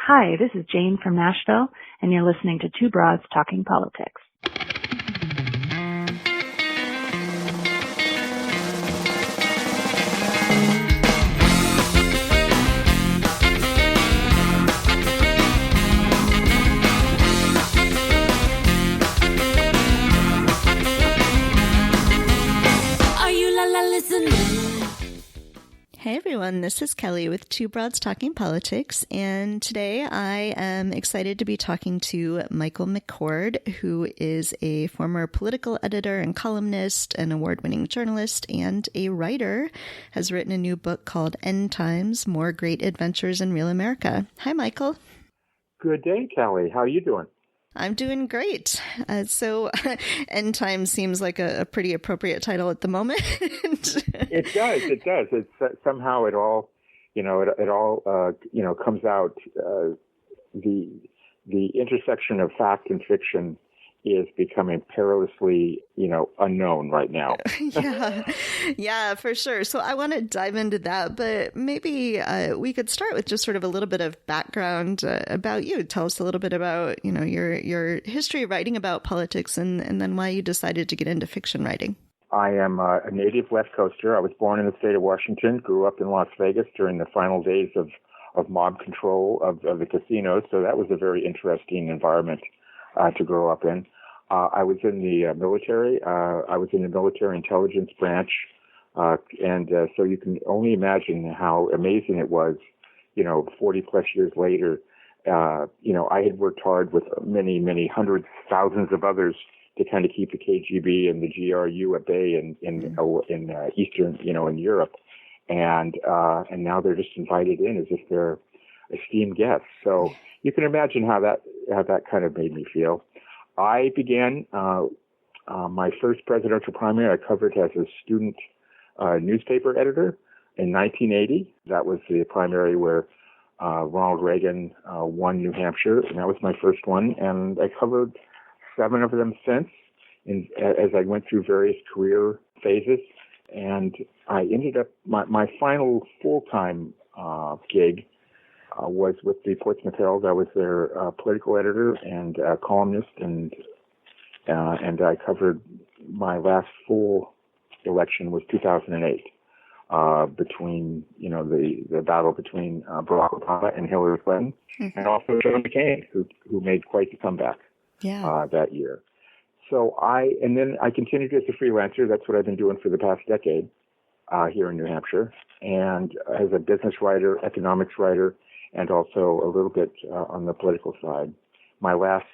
Hi, this is Jane from Nashville, and you're listening to Two Broads Talking Politics. Are you listening? Hey everyone, this is Kelly with Two Broads Talking Politics, and today I am excited to be talking to Michael McCord, who is a former political editor and columnist, an award-winning journalist, and a writer, has written a new book called End Times, More Great Adventures in Real America. Hi, Michael. Good day, Kelly. How are you doing? I'm doing great. So End Times seems like a pretty appropriate title at the moment. It does. It's somehow it all, it all comes out. The intersection of fact and fiction is becoming perilously, unknown right now. Yeah, for sure. So I want to dive into that, but maybe we could start with just sort of a little bit of background about you. Tell us a little bit about, your history of writing about politics and then why you decided to get into fiction writing. I am a native West Coaster. I was born in the state of Washington, grew up in Las Vegas during the final days of mob control of the casinos. So that was a very interesting environment to grow up in. I was in the military. I was in the military intelligence branch. So you can only imagine how amazing it was, 40 plus years later. I had worked hard with many, many hundreds, thousands of others to kind of keep the KGB and the GRU at bay in Eastern, in Europe. And now they're just invited in as if they're esteemed guests. So you can imagine how that kind of made me feel. I began my first presidential primary. I covered as a student newspaper editor in 1980. That was the primary where Ronald Reagan won New Hampshire, and that was my first one. And I covered 7 of them since, as I went through various career phases. And I ended up my final full-time gig was with the Portsmouth Herald. I was their political editor and columnist, and I covered my last full election was 2008, between the battle between Barack Obama and Hillary Clinton, and also John McCain, who made quite the comeback that year. So I continued as a freelancer. That's what I've been doing for the past decade here in New Hampshire, and as a business writer, economics writer, and also a little bit on the political side. My last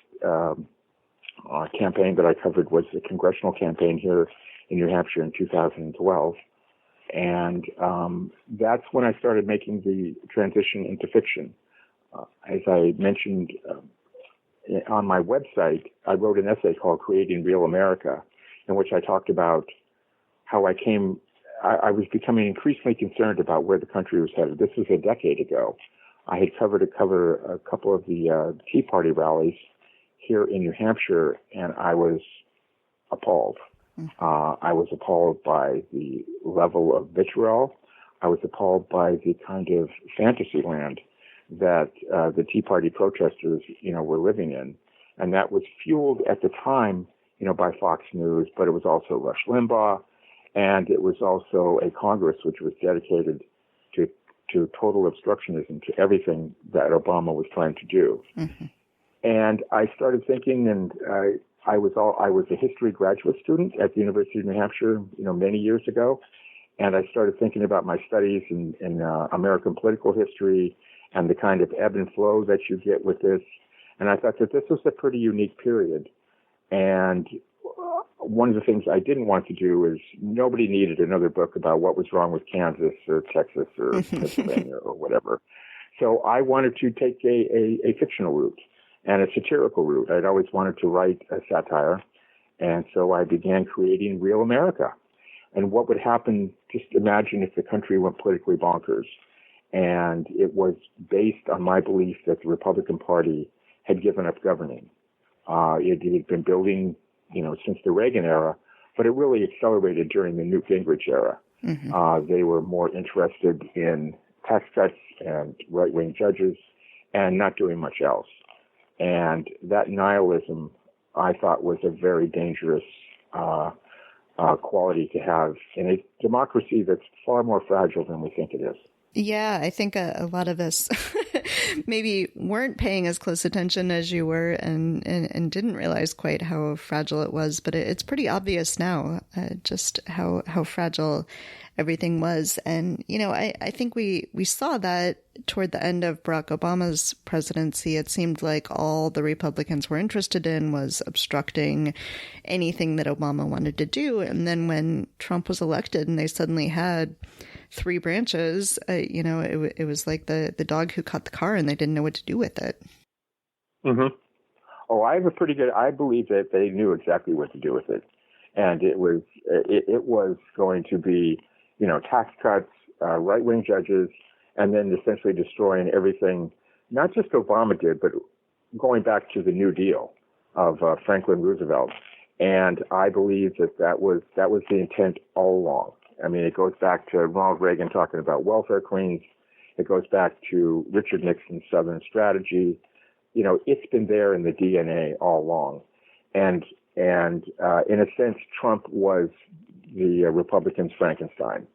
campaign that I covered was the congressional campaign here in New Hampshire in 2012. And that's when I started making the transition into fiction. As I mentioned on my website, I wrote an essay called Creating Real America, in which I talked about how I was becoming increasingly concerned about where the country was headed. This was a decade ago. I had covered a couple of the Tea Party rallies here in New Hampshire, and I was appalled. I was appalled by the level of vitriol. I was appalled by the kind of fantasy land that the Tea Party protesters, were living in. And that was fueled at the time, by Fox News, but it was also Rush Limbaugh, and it was also a Congress which was dedicated to total obstructionism, to everything that Obama was trying to do. Mm-hmm. And I started thinking, and I was a history graduate student at the University of New Hampshire, many years ago. And I started thinking about my studies in American political history and the kind of ebb and flow that you get with this. And I thought that this was a pretty unique period. And one of the things I didn't want to do is nobody needed another book about what was wrong with Kansas or Texas or Pennsylvania or whatever. So I wanted to take a fictional route and a satirical route. I'd always wanted to write a satire. And so I began creating Real America. And what would happen, just imagine if the country went politically bonkers. And it was based on my belief that the Republican Party had given up governing. It had been building, since the Reagan era, but it really accelerated during the Newt Gingrich era. Mm-hmm. They were more interested in tax cuts and right-wing judges and not doing much else. And that nihilism, I thought, was a very dangerous quality to have in a democracy that's far more fragile than we think it is. Yeah, I think a lot of us maybe weren't paying as close attention as you were and didn't realize quite how fragile it was. But it's pretty obvious now just how fragile everything was. And, you know, I think we saw that toward the end of Barack Obama's presidency. It seemed like all the Republicans were interested in was obstructing anything that Obama wanted to do. And then when Trump was elected and they suddenly had three branches, you know, it was like the dog who caught the car and they didn't know what to do with it. Mm-hmm. Oh, I believe that they knew exactly what to do with it. And it was going to be, you know, tax cuts, right-wing judges, and then essentially destroying everything, not just Obama did, but going back to the New Deal of Franklin Roosevelt. And I believe that was the intent all along. I mean, it goes back to Ronald Reagan talking about welfare queens. It goes back to Richard Nixon's Southern strategy. You know, it's been there in the DNA all along. And in a sense, Trump was the Republicans' Frankenstein.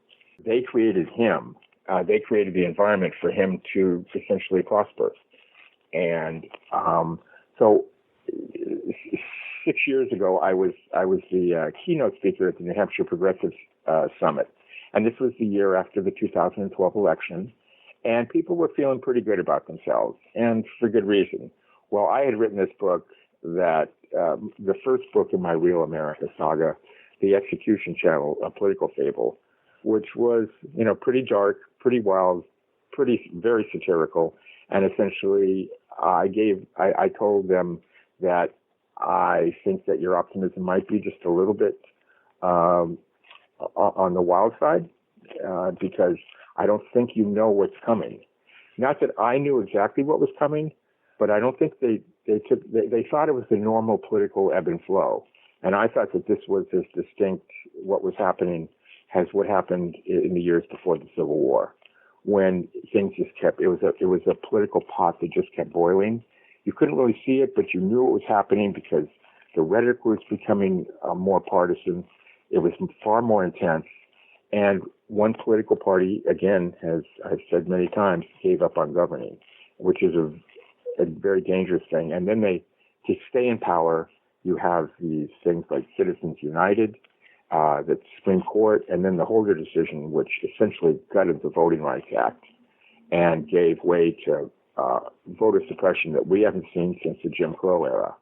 They created him. They created the environment for him to essentially prosper. And so 6 years ago, I was the keynote speaker at the New Hampshire Progressive Summit. And this was the year after the 2012 election. And people were feeling pretty good about themselves, and for good reason. Well, I had written this book that the first book in my Real America saga, The Execution Channel, A Political Fable, which was, you know, pretty dark, pretty wild, very satirical. And essentially, I told them that I think that your optimism might be just a little bit on the wild side, because I don't think you know what's coming. Not that I knew exactly what was coming, but I don't think they thought it was the normal political ebb and flow. And I thought that this was as distinct, what was happening, as what happened in the years before the Civil War, when things just kept, it was a political pot that just kept boiling. You couldn't really see it, but you knew it was happening because the rhetoric was becoming more partisan. It was far more intense. And one political party, again, as I've said many times, gave up on governing, which is a very dangerous thing. And then to stay in power, you have these things like Citizens United, the Supreme Court, and then the Holder decision, which essentially gutted the Voting Rights Act and gave way to voter suppression that we haven't seen since the Jim Crow era.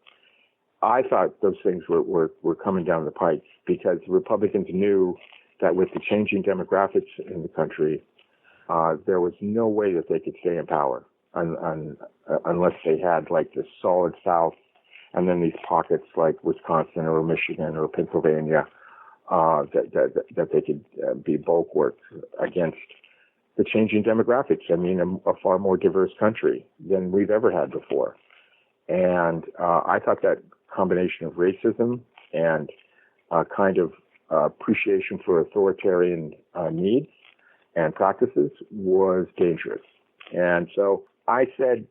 I thought those things were coming down the pike because the Republicans knew that with the changing demographics in the country, there was no way that they could stay in power unless they had like this solid South and then these pockets like Wisconsin or Michigan or Pennsylvania that they could be bulwark against the changing demographics. I mean, a far more diverse country than we've ever had before. And I thought that combination of racism and kind of appreciation for authoritarian needs and practices was dangerous. And so I said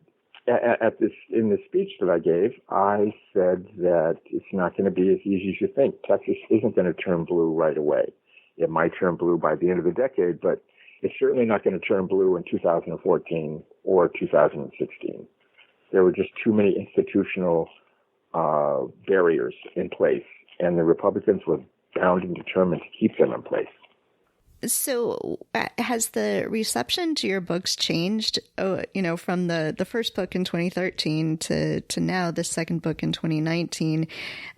in the speech that I gave, I said that it's not going to be as easy as you think. Texas isn't going to turn blue right away. It might turn blue by the end of the decade, but it's certainly not going to turn blue in 2014 or 2016. There were just too many institutional barriers in place, and the Republicans were bound and determined to keep them in place. So has the reception to your books changed, from the first book in 2013 to now the second book in 2019?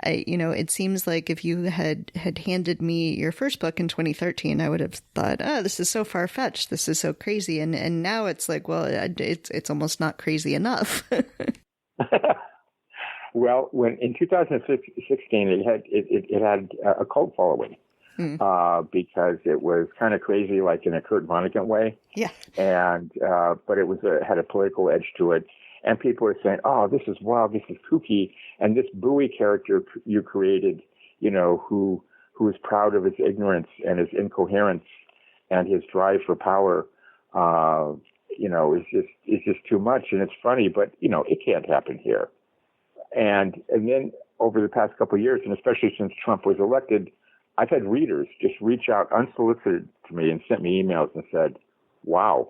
It seems like if you had handed me your first book in 2013, I would have thought, oh, this is so far-fetched. This is so crazy. And now it's like, well, it's almost not crazy enough. Well, when in 2016, it had a cult following. Because it was kind of crazy, like in a Kurt Vonnegut way. Yeah. And, but it had a political edge to it. And people were saying, oh, this is wild, this is kooky. And this Bowie character you created, who is proud of his ignorance and his incoherence and his drive for power, is just too much. And it's funny, but it can't happen here. And then over the past couple of years, and especially since Trump was elected, I've had readers just reach out unsolicited to me and sent me emails and said, "Wow,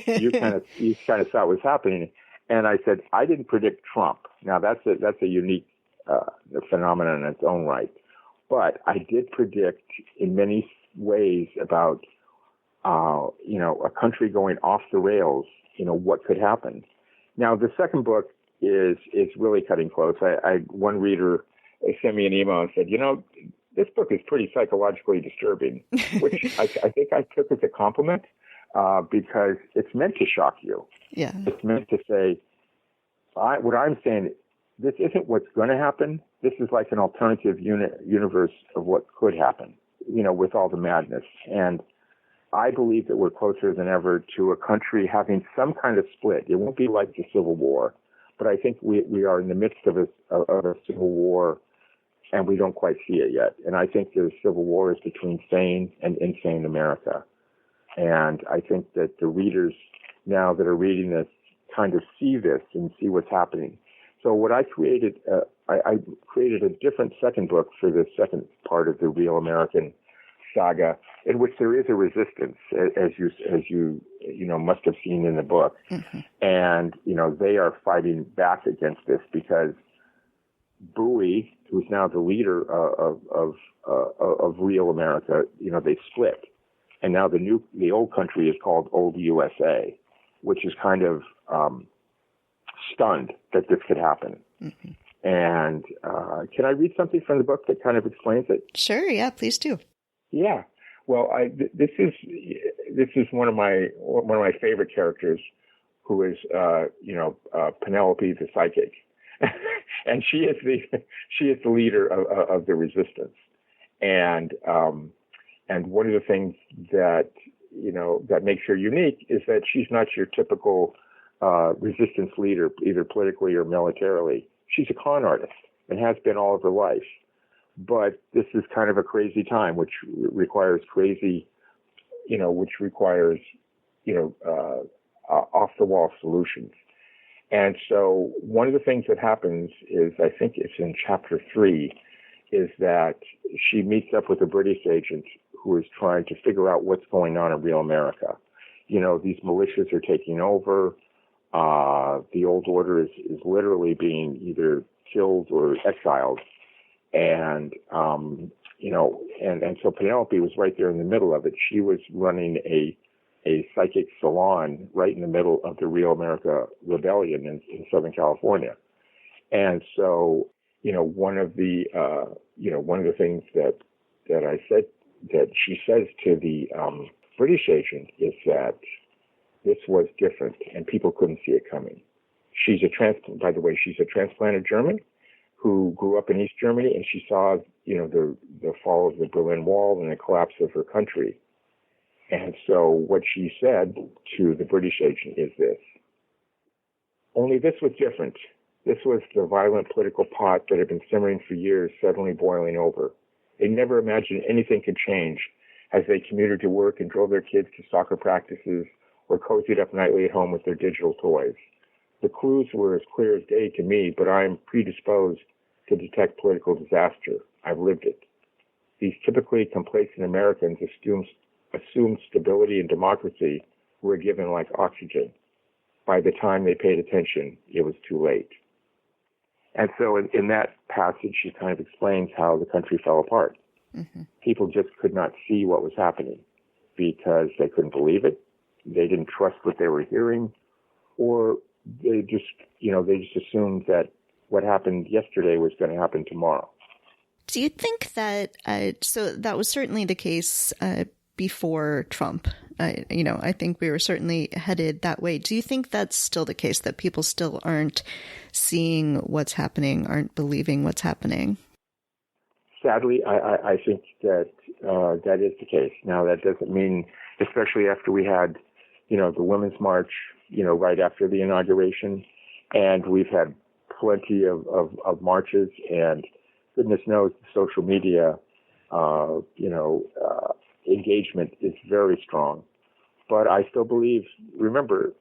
you kind of saw what was happening." And I said, "I didn't predict Trump. Now that's a unique phenomenon in its own right, but I did predict in many ways about a country going off the rails. What could happen." Now the second book is really cutting close. One reader sent me an email and said, this book is pretty psychologically disturbing, which I think I took as a compliment because it's meant to shock you. Yeah. It's meant to say, what I'm saying, this isn't what's going to happen. This is like an alternative universe of what could happen, with all the madness. And I believe that we're closer than ever to a country having some kind of split. It won't be like the Civil War, but I think we are in the midst of a civil war, and we don't quite see it yet. And I think the civil war is between sane and insane America. And I think that the readers now that are reading this kind of see this and see what's happening. So what I created, I created a different second book for the second part of the Real American saga, in which there is a resistance, as you must have seen in the book. Mm-hmm. And, they are fighting back against this because Bowie, who's now the leader of Real America, they split. And now the old country is called Old USA, which is kind of stunned that this could happen. Mm-hmm. And can I read something from the book that kind of explains it? Sure, yeah, please do. Yeah. Well, this is one of my favorite characters, who is Penelope the psychic, and she is the leader of the resistance, and one of the things that that makes her unique is that she's not your typical resistance leader, either politically or militarily. She's a con artist and has been all of her life. But this is kind of a crazy time, which requires off the wall solutions. And so one of the things that happens is, I think it's in chapter 3, is that she meets up with a British agent who is trying to figure out what's going on in Real America. These militias are taking over. The old order is literally being either killed or exiled. And so Penelope was right there in the middle of it. She was running a psychic salon right in the middle of the Real America rebellion in Southern California. And so, one of the things that I said, that she says to the British agent, is that this was different and people couldn't see it coming. By the way, she's a transplanted German who grew up in East Germany, and she saw, the fall of the Berlin Wall and the collapse of her country. And so what she said to the British agent is this: only this was different. This was the violent political pot that had been simmering for years suddenly boiling over. They never imagined anything could change as they commuted to work and drove their kids to soccer practices or cozied up nightly at home with their digital toys. The clues were as clear as day to me, but I am predisposed to detect political disaster. I've lived it. These typically complacent Americans assumed stability and democracy were given like oxygen. By the time they paid attention, it was too late. And so in that passage, she kind of explains how the country fell apart. Mm-hmm. People just could not see what was happening because they couldn't believe it. They didn't trust what they were hearing, or they just assumed that what happened yesterday was going to happen tomorrow. Do you think that, so that was certainly the case before Trump. I think we were certainly headed that way. Do you think that's still the case, that people still aren't seeing what's happening, aren't believing what's happening? Sadly, I think that that is the case. Now, that doesn't mean, especially after we had, the Women's March, right after the inauguration, and we've had plenty of marches, and goodness knows the social media, engagement is very strong. But I still believe, remember,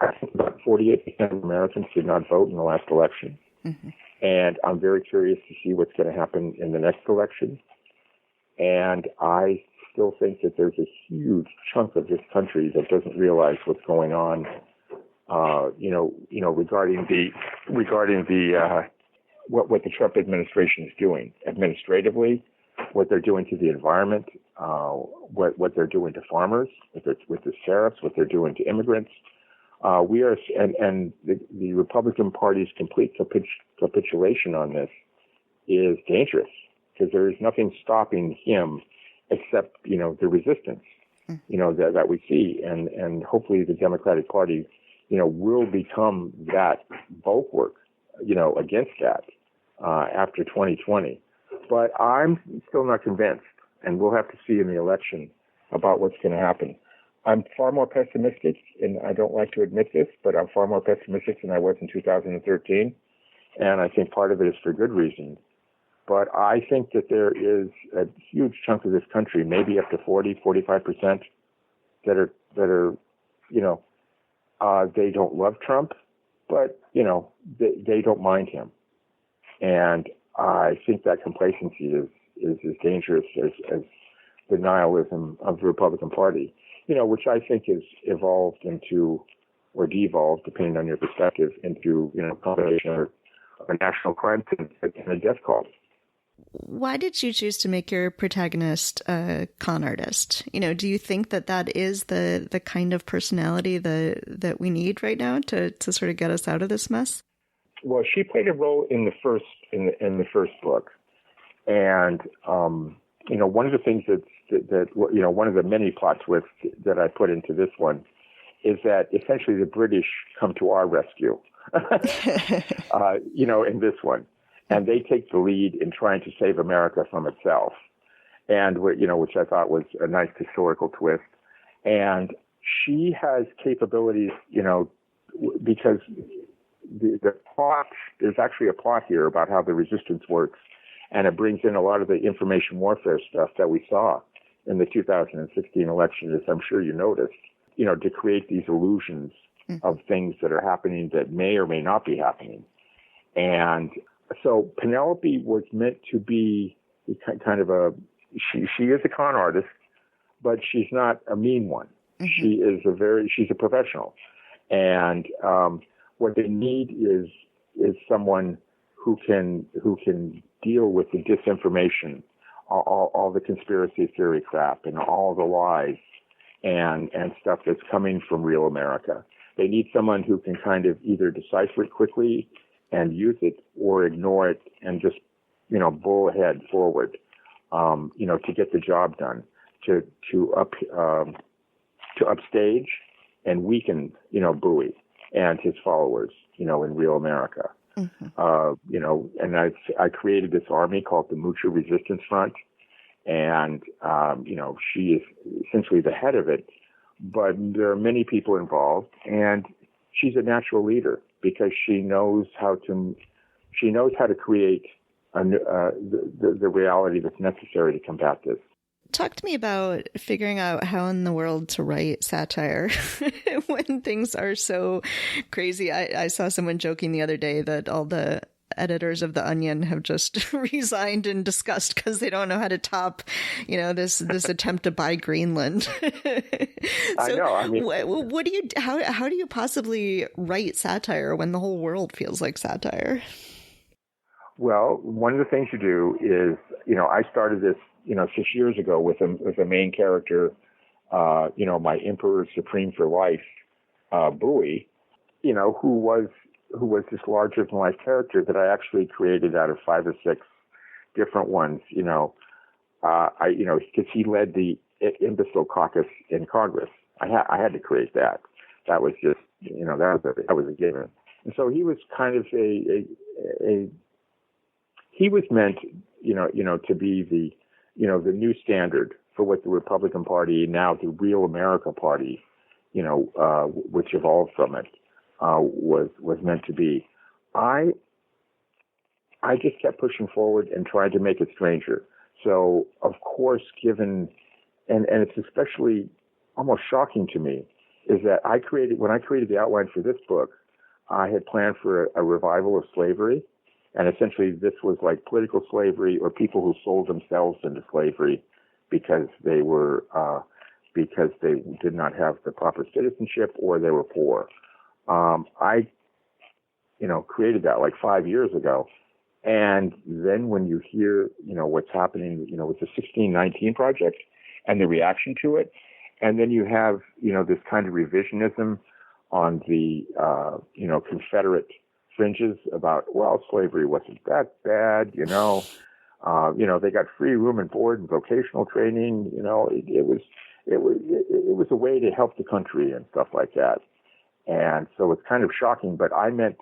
I think about 48% of Americans did not vote in the last election. Mm-hmm. And I'm very curious to see what's going to happen in the next election. And I still think that there's a huge chunk of this country that doesn't realize what's going on, regarding what the Trump administration is doing administratively, what they're doing to the environment, what they're doing to farmers, with the sheriffs, what they're doing to immigrants. The Republican Party's complete capitulation on this is dangerous, because there is nothing stopping him except, the resistance, that we see. And hopefully the Democratic Party, will become that bulwark, against that, after 2020. But I'm still not convinced, and we'll have to see in the election about what's going to happen. I'm far more pessimistic, and I don't like to admit this, but I'm far more pessimistic than I was in 2013. And I think part of it is for good reason. But I think that there is a huge chunk of this country, maybe up to 45% that are, they don't love Trump, but, they don't mind him. And I think that complacency is as dangerous as the nihilism of the Republican Party, which I think is evolved into, or devolved, depending on your perspective, into, a combination of a national crime syndicate and a death cult. Why did you choose to make your protagonist a con artist? Do you think that is the kind of personality that we need right now to sort of get us out of this mess? Well, she played a role in the first book, and one of the things that one of the many plot twists that I put into this one is that essentially the British come to our rescue, in this one. And they take the lead in trying to save America from itself, and which I thought was a nice historical twist. And she has capabilities, because the plot, there's actually a plot here about how the resistance works, and it brings in a lot of the information warfare stuff that we saw in the 2016 election, as I'm sure you noticed, to create these illusions of things that are happening that may or may not be happening. And so Penelope was meant to be kind of she is a con artist, but she's not a mean one. Mm-hmm. She's a professional. And what they need is someone who can deal with the disinformation, all the conspiracy theory crap and all the lies and stuff that's coming from real America. They need someone who can kind of either decipher it quickly and use it, or ignore it and just, bull ahead forward, to get the job done, to upstage and weaken, Bowie and his followers, in real America. Mm-hmm. And I created this army called the Mutual Resistance Front, and, she is essentially the head of it, but there are many people involved, and she's a natural leader, because she knows how to create the reality that's necessary to combat this. Talk to me about figuring out how in the world to write satire when things are so crazy. I saw someone joking the other day that all the editors of The Onion have just resigned in disgust because they don't know how to top, this attempt to buy Greenland. So I know. I mean, how do you possibly write satire when the whole world feels like satire? Well, one of the things you do is, I started this, 6 years ago with a main character, my Emperor Supreme for life, Bowie, who was this larger than life character that I actually created out of 5 or 6 different ones, because he led the imbecile caucus in Congress. I had to create that. That was just, that was a given. And so he was kind of he was meant, to be the new standard for what the Republican Party, now the Real America Party, which evolved from it, was meant to be. I just kept pushing forward and tried to make it stranger. So of course, given, and it's especially almost shocking to me is that when I created the outline for this book, I had planned for a revival of slavery. And essentially this was like political slavery or people who sold themselves into slavery because they did not have the proper citizenship or they were poor. I created that like 5 years ago. And then when you hear, what's happening, with the 1619 Project and the reaction to it, and then you have, this kind of revisionism on the, Confederate fringes about, well, slavery wasn't that bad, they got free room and board and vocational training, it was a way to help the country and stuff like that. And so it's kind of shocking, but I meant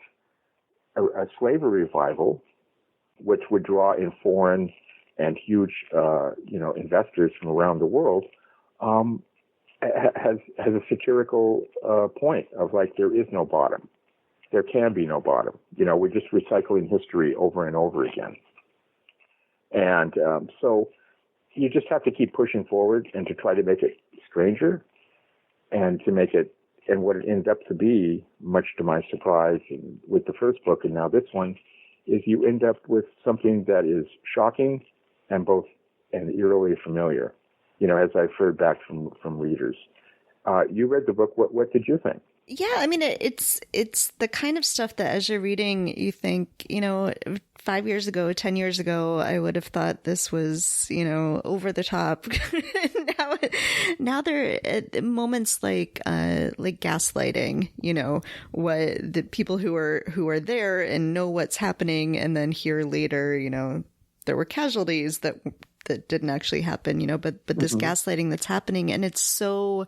a slavery revival, which would draw in foreign and huge, investors from around the world, has a satirical point of like, there is no bottom. There can be no bottom. We're just recycling history over and over again. And so you just have to keep pushing forward and to try to make it stranger and to make it, and what it ends up to be, much to my surprise with the first book and now this one, is you end up with something that is shocking and eerily familiar, as I've heard back from readers. You read the book. What did you think? Yeah, I mean, it's the kind of stuff that as you're reading, you think, 5 years ago, 10 years ago, I would have thought this was, over the top. now there are moments like gaslighting, what the people who are there and know what's happening, and then hear later, there were casualties that didn't actually happen, but this gaslighting that's happening, and it's so.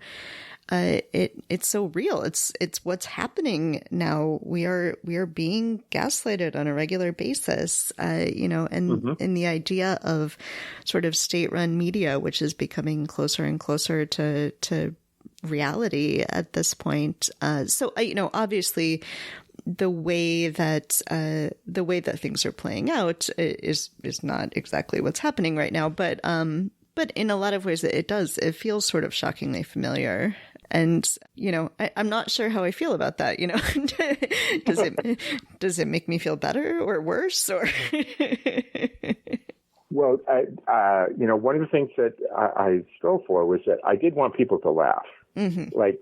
It's so real. It's what's happening now. We are being gaslighted on a regular basis, and the idea of sort of state-run media, which is becoming closer and closer to reality at this point. So obviously the way that things are playing out is not exactly what's happening right now, but in a lot of ways it feels sort of shockingly familiar. And, I'm not sure how I feel about that, does it make me feel better or worse or? Well, one of the things that I strove for was that I did want people to laugh. Mm-hmm. Like,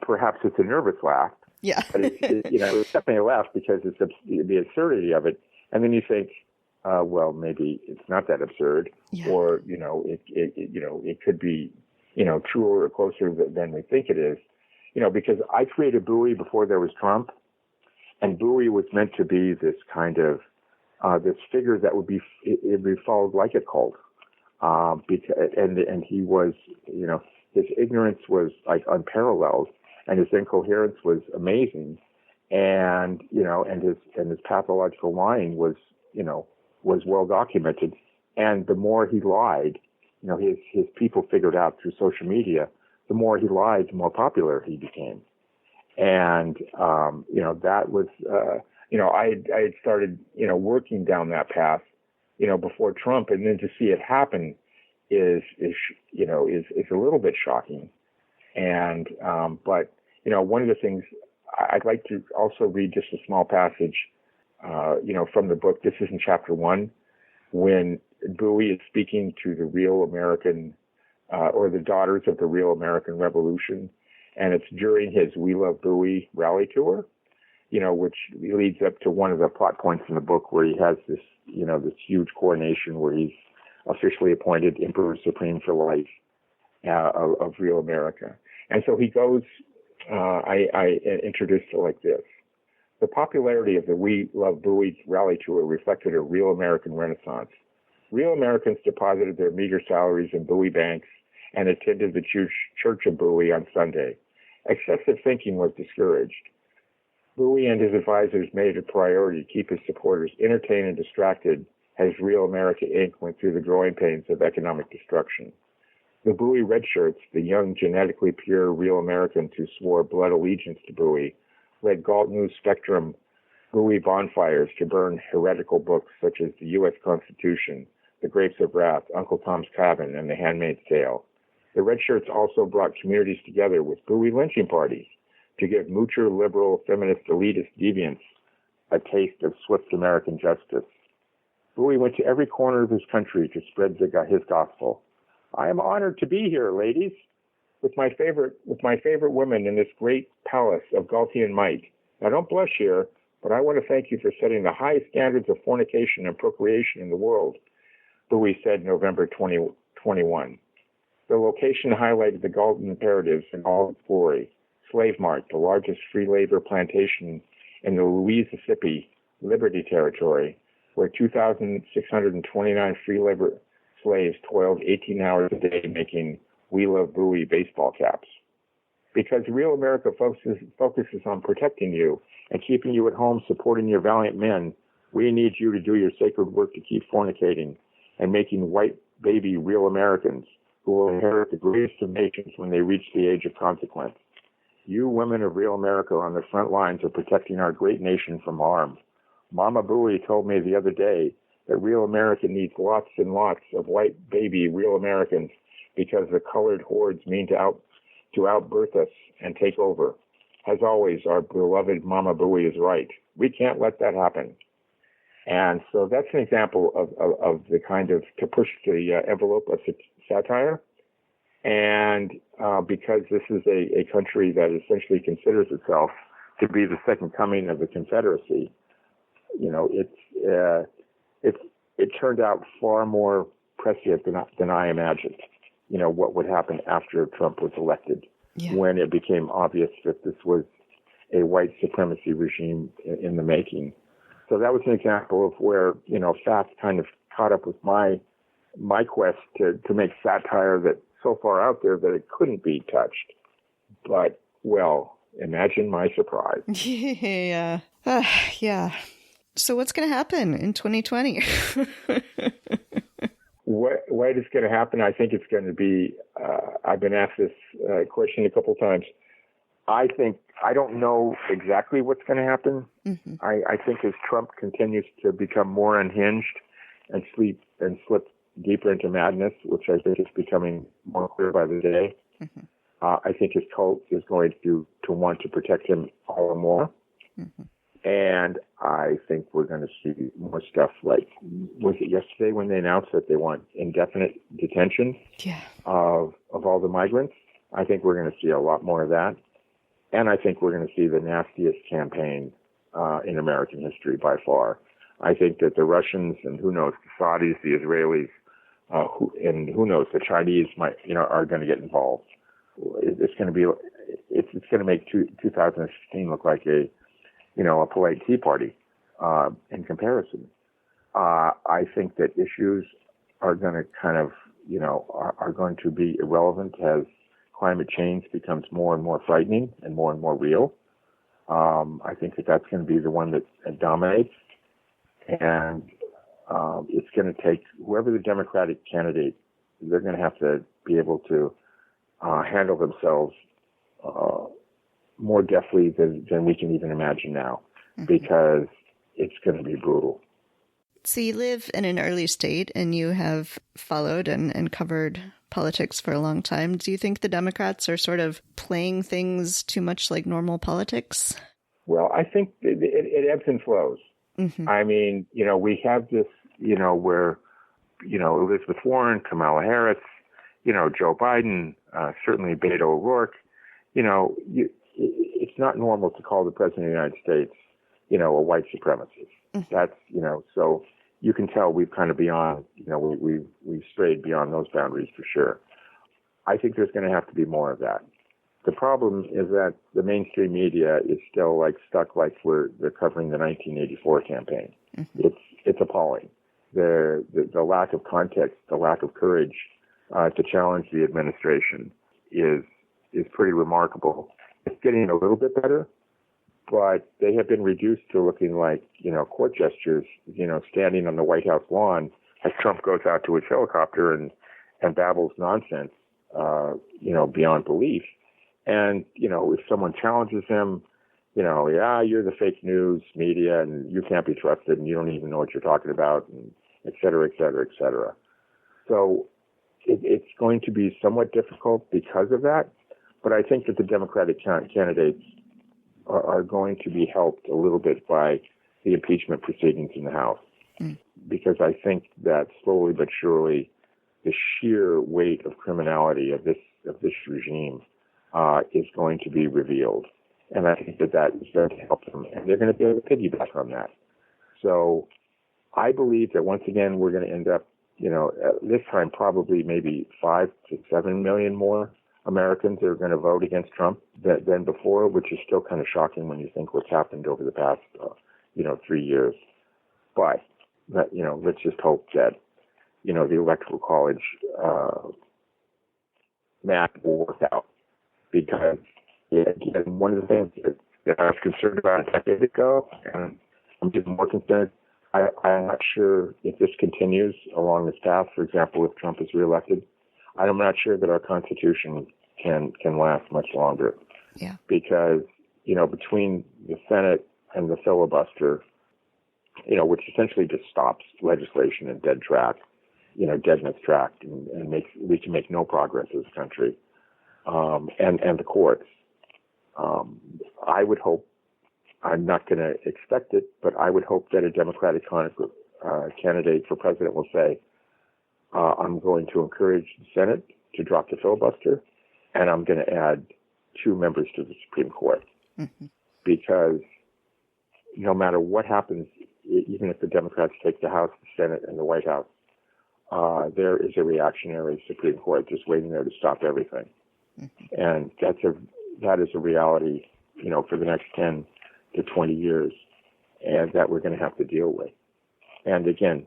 perhaps it's a nervous laugh. Yeah. But it's definitely a laugh because it's the absurdity of it. And then you think, well, maybe it's not that absurd, yeah. Or, it could be, truer or closer than we think it is, because I created Bowie before there was Trump, and Bowie was meant to be this kind of, this figure that would be followed like a cult, and he was, his ignorance was like unparalleled, and his incoherence was amazing, and his pathological lying was well documented, and the more he lied, his people figured out through social media, the more he lied, the more popular he became. And, that was, I had started, working down that path, before Trump, and then to see it happen is a little bit shocking. And, but, one of the things I'd like to also read just a small passage, from the book. This is in chapter 1, when Bowie is speaking to the real American, or the daughters of the real American Revolution. And it's during his We Love Bowie rally tour, which leads up to one of the plot points in the book where he has this, this huge coronation where he's officially appointed Emperor Supreme for life, of real America. And so he goes, I introduced it like this. The popularity of the We Love Bowie rally tour reflected a real American renaissance. Real Americans deposited their meager salaries in Bowie banks and attended the Church of Bowie on Sunday. Excessive thinking was discouraged. Bowie and his advisors made it a priority to keep his supporters entertained and distracted as Real America Inc. went through the growing pains of economic destruction. The Bowie Redshirts, the young, genetically pure Real Americans who swore blood allegiance to Bowie, led Galton's Spectrum Bowie bonfires to burn heretical books such as the U.S. Constitution, The Grapes of Wrath, Uncle Tom's Cabin, and The Handmaid's Tale. The red shirts also brought communities together with buoy lynching parties to give moocher, liberal, feminist, elitist deviants a taste of swift American justice. Bowie went to every corner of his country to spread his gospel. I am honored to be here, ladies, with my favorite women in this great palace of Galtian might. Now, don't blush here, but I want to thank you for setting the highest standards of fornication and procreation in the world, Bowie said in November 2021. The location highlighted the Galton imperatives in all its glory. Slave Mart, the largest free labor plantation in the Mississippi Liberty Territory, where 2,629 free labor slaves toiled 18 hours a day making We Love Bowie baseball caps. Because real America focuses on protecting you and keeping you at home supporting your valiant men, we need you to do your sacred work to keep fornicating and making white baby real Americans who will inherit the greatest of nations when they reach the age of consequence. You women of real America are on the front lines of protecting our great nation from harm. Mama Bowie told me the other day that real America needs lots and lots of white baby real Americans because the colored hordes mean to outbirth us and take over. As always, our beloved Mama Bowie is right. We can't let that happen. And so that's an example of the kind of, to push the envelope of satire. And because this is a country that essentially considers itself to be the second coming of the Confederacy, you know, it turned out far more prescient than I imagined. You know, what would happen after Trump was elected, when it became obvious that this was a white supremacy regime in the making. So that was an example of where, you know, fact kind of caught up with my quest to make satire that so far out there that it couldn't be touched. But, well, imagine my surprise. Yeah. Yeah. So what's going to happen in 2020? What is going to happen? I think it's going to be, I've been asked this question a couple of times. I don't know exactly what's going to happen. Mm-hmm. I think as Trump continues to become more unhinged and slip deeper into madness, which I think is becoming more clear by the day, mm-hmm. I think his cult is going to want to protect him all the more. Mm-hmm. And I think we're going to see more stuff like, was it yesterday when they announced that they want indefinite detention of all the migrants? I think we're going to see a lot more of that. And I think we're going to see the nastiest campaign in American history by far. I think that the Russians and who knows, the Saudis, the Israelis, and who knows, the Chinese are going to get involved. It's going to make 2016 look like a polite tea party in comparison. I think that issues are going to kind of, are going to be irrelevant as climate change becomes more and more frightening and more real. I think that that's going to be the one that dominates. And it's going to take whoever the Democratic candidate, they're going to have to be able to handle themselves more deftly than we can even imagine now, mm-hmm. because it's going to be brutal. So you live in an early state and you have followed and covered politics for a long time. Do you think the Democrats are sort of playing things too much like normal politics? Well, I think it ebbs and flows. Mm-hmm. I mean, we have this, where, Elizabeth Warren, Kamala Harris, Joe Biden, certainly Beto O'Rourke, it's not normal to call the president of the United States, a white supremacist. Mm-hmm. That's, so you can tell we've kind of beyond, we've strayed beyond those boundaries for sure. I think there's going to have to be more of that. The problem is that the mainstream media is still stuck like they're covering the 1984 campaign. Mm-hmm. It's appalling. The lack of context, the lack of courage to challenge the administration is pretty remarkable. It's getting a little bit better, but they have been reduced to looking like, court gestures, standing on the White House lawn as Trump goes out to his helicopter and babbles nonsense, beyond belief. And, if someone challenges him, you're the fake news media and you can't be trusted and you don't even know what you're talking about, and et cetera, et cetera, et cetera. So it's going to be somewhat difficult because of that. But I think that the Democratic candidates are going to be helped a little bit by the impeachment proceedings in the House, because I think that slowly but surely the sheer weight of criminality of this regime is going to be revealed, and I think that is going to help them, and they're going to be able to piggyback on that. So I believe that once again we're going to end up, this time probably maybe 5 to 7 million more Americans are going to vote against Trump than before, which is still kind of shocking when you think what's happened over the past, 3 years. But, let's just hope that, the Electoral College math will work out. Because, again, one of the things that I was concerned about a decade ago, and I'm even more concerned, I'm not sure if this continues along this path. For example, if Trump is reelected, I'm not sure that our Constitution can last much longer. Yeah. Because, between the Senate and the filibuster, which essentially just stops legislation in deadness track, and we can make no progress as a country, and the courts. I would hope, I'm not going to expect it, but I would hope that a Democratic candidate for president will say, I'm going to encourage the Senate to drop the filibuster, and I'm going to add 2 members to the Supreme Court. Mm-hmm. Because no matter what happens, even if the Democrats take the House, the Senate, and the White House, there is a reactionary Supreme Court just waiting there to stop everything. Mm-hmm. And that is a reality, for the next 10 to 20 years, and that we're going to have to deal with. And again,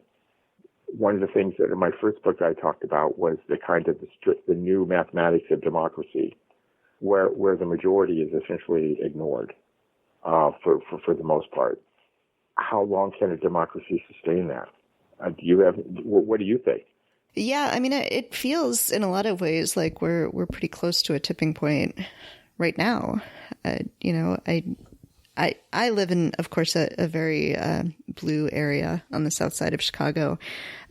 one of the things that in my first book I talked about was the kind of the new mathematics of democracy, where the majority is essentially ignored for the most part. How long can a democracy sustain that? What do you think? Yeah, I mean, it feels in a lot of ways like we're pretty close to a tipping point right now. I live in, of course, a very blue area on the south side of Chicago,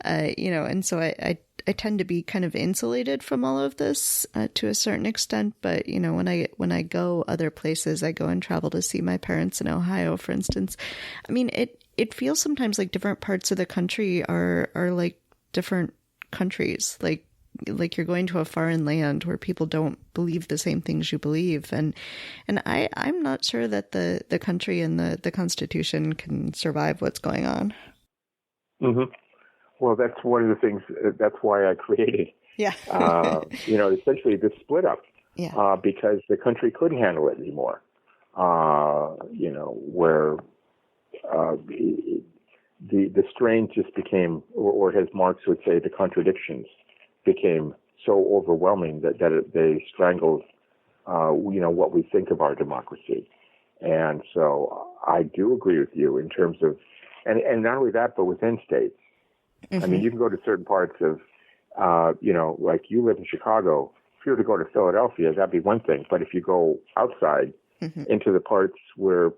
and so I tend to be kind of insulated from all of this to a certain extent. But when I go other places, I go and travel to see my parents in Ohio, for instance. I mean, it feels sometimes like different parts of the country are like different countries, like you're going to a foreign land where people don't believe the same things you believe. And I'm not sure that the country and the Constitution can survive what's going on. Mm-hmm. Well, that's one of the things, that's why I created, essentially this split up, because the country couldn't handle it anymore. Where the strain just became, or as Marx would say, the contradictions became so overwhelming that they strangled, what we think of our democracy. And so I do agree with you in terms of, and not only that, but within states. Mm-hmm. I mean, you can go to certain parts of, like you live in Chicago. If you were to go to Philadelphia, that'd be one thing. But if you go outside into the parts where,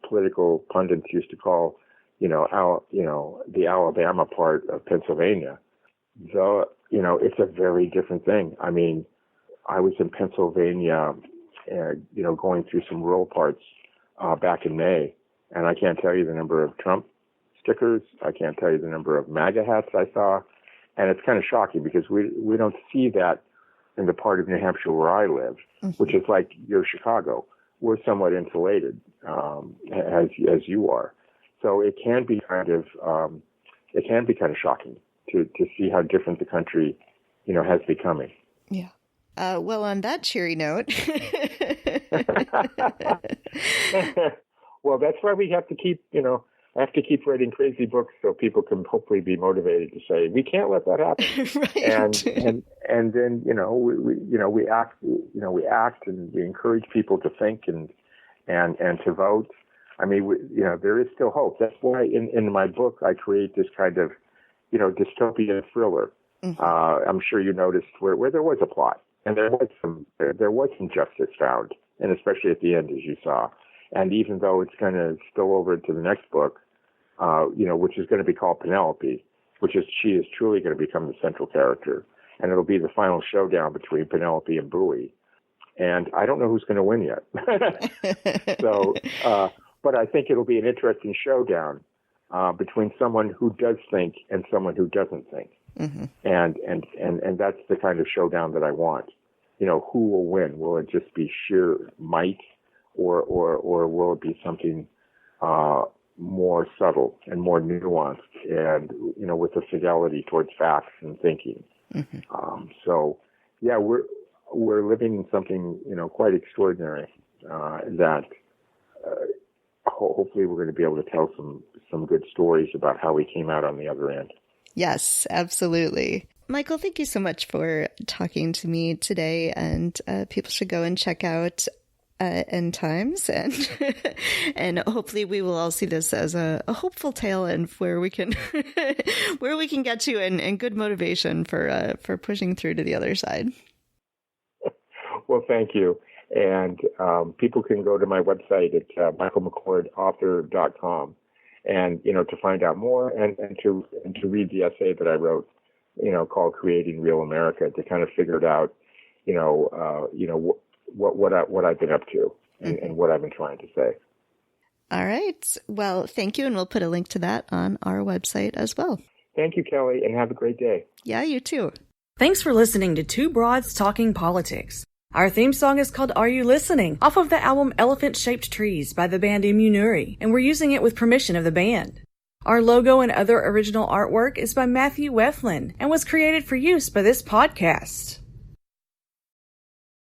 political pundits used to call, the Alabama part of Pennsylvania, it's a very different thing. I mean, I was in Pennsylvania, going through some rural parts back in May, and I can't tell you the number of Trump stickers. I can't tell you the number of MAGA hats I saw, and it's kind of shocking because we don't see that in the part of New Hampshire where I live, which is like your Chicago. We're somewhat insulated, as you are. So it can be kind of shocking to see how different the country, has becoming. Yeah. Well, on that cheery note. Well, that's why we have to keep, I have to keep writing crazy books so people can hopefully be motivated to say, we can't let that happen. Right. And then, we act and we encourage people to think and to vote. I mean, there is still hope. That's why in my book, I create this kind of, dystopian thriller. Mm-hmm. I'm sure you noticed where there was a plot and there was some justice found, and especially at the end, as you saw. And even though it's going to spill over into the next book, which is going to be called Penelope, she is truly going to become the central character. and it'll be the final showdown between Penelope and Bowie. And I don't know who's going to win yet. So, but I think it'll be an interesting showdown between someone who does think and someone who doesn't think. Mm-hmm. And that's the kind of showdown that I want. You know, who will win? Will it just be sheer might, or will it be something more subtle and more nuanced, and you know, with a fidelity towards facts and thinking? Mm-hmm. So, yeah, we're living in something, you know, quite extraordinary. That hopefully we're going to be able to tell some good stories about how we came out on the other end. Yes, absolutely. Michael, thank you so much for talking to me today, and people should go and check out End Times, and and hopefully we will all see this as a hopeful tale, and where we can where we can get to, and good motivation for pushing through to the other side. Well, thank you. And people can go to my website at michaelmccordauthor.com, and you know, to find out more, and to read the essay that I wrote, you know, called "Creating Real America," to kind of figure it out, you know, what I've been up to, and what I've been trying to say. All right. Well, thank you, and we'll put a link to that on our website as well. Thank you, Kelly, and have a great day. Yeah, you too. Thanks for listening to Two Broads Talking Politics. Our theme song is called Are You Listening? Off of the album Elephant Shaped Trees by the band Immunuri, and we're using it with permission of the band. Our logo and other original artwork is by Matthew Weflin and was created for use by this podcast.